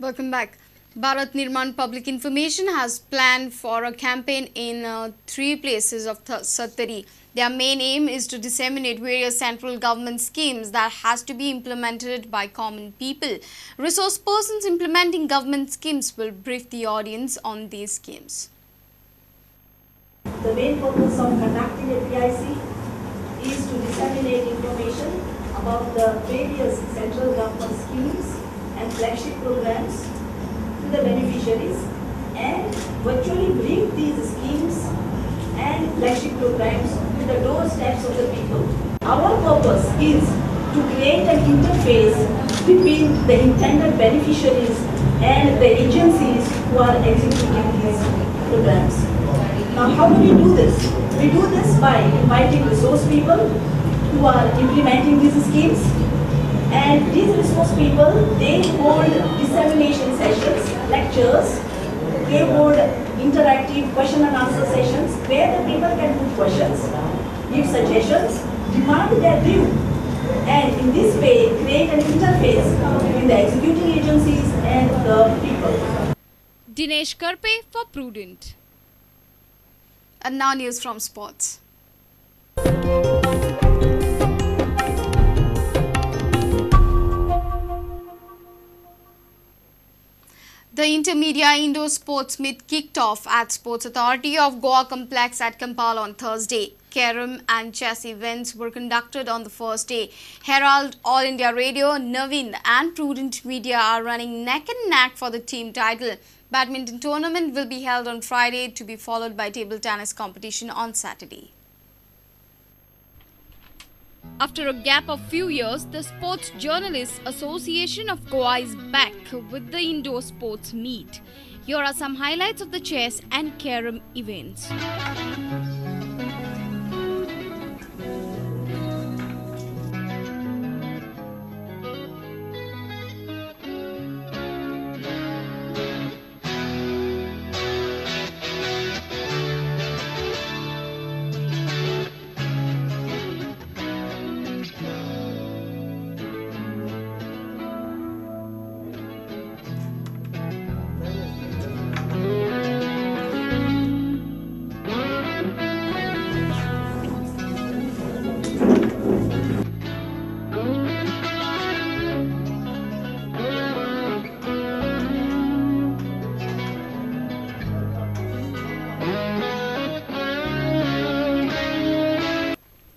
Welcome back. Bharat Nirman Public Information has planned for a campaign in 3 places of Sattari. Their main aim is to disseminate various central government schemes that has to be implemented by common people. Resource persons implementing government schemes will brief the audience on these schemes. The main purpose of conducting a PIC is to disseminate information about the various central government schemes and flagship programs to the beneficiaries and virtually bring these schemes and flagship programs to the doorsteps of the people. Our purpose is to create an interface between the intended beneficiaries and the agencies who are executing these programs. Now, how do we do this? We do this by inviting resource people who are implementing these schemes. And these resource people, they hold dissemination sessions, lectures, they hold interactive question and answer sessions where the people can put questions, give suggestions, demand their view, and in this way create an interface between the executing agencies and the people. Dinesh Karpe for Prudent. And now news from sports. The Intermedia Indoor Sports Meet kicked off at Sports Authority of Goa Complex at Campal on Thursday. Carom and chess events were conducted on the first day. Herald, All India Radio, Navin and Prudent Media are running neck and neck for the team title. Badminton tournament will be held on Friday to be followed by table tennis competition on Saturday. After a gap of few years, the Sports Journalists Association of Goa is back with the Indoor Sports Meet. Here are some highlights of the chess and carom events.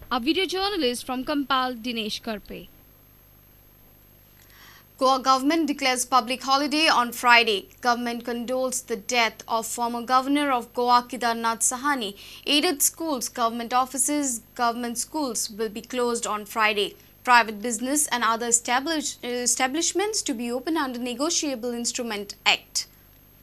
A video journalist from Campal, Dinesh Karpe. Goa government declares public holiday on Friday. Government condoles the death of former governor of Goa, Kedarnath Sahani. Aided schools, government offices, government schools will be closed on Friday. Private business and other establishments to be open under Negotiable Instrument Act.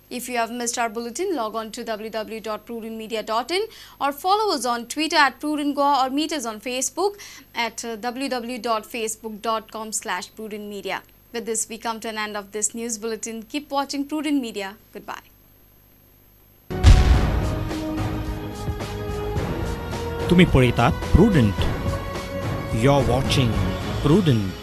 If you have missed our bulletin, log on to www.prudentmedia.in or follow us on Twitter at Prudent Goa or meet us on Facebook at www.facebook.com/prudentmedia. With this, we come to an end of this news bulletin. Keep watching Prudent Media. Goodbye. तुम्ही पळयतात Prudent. You're watching Prudent.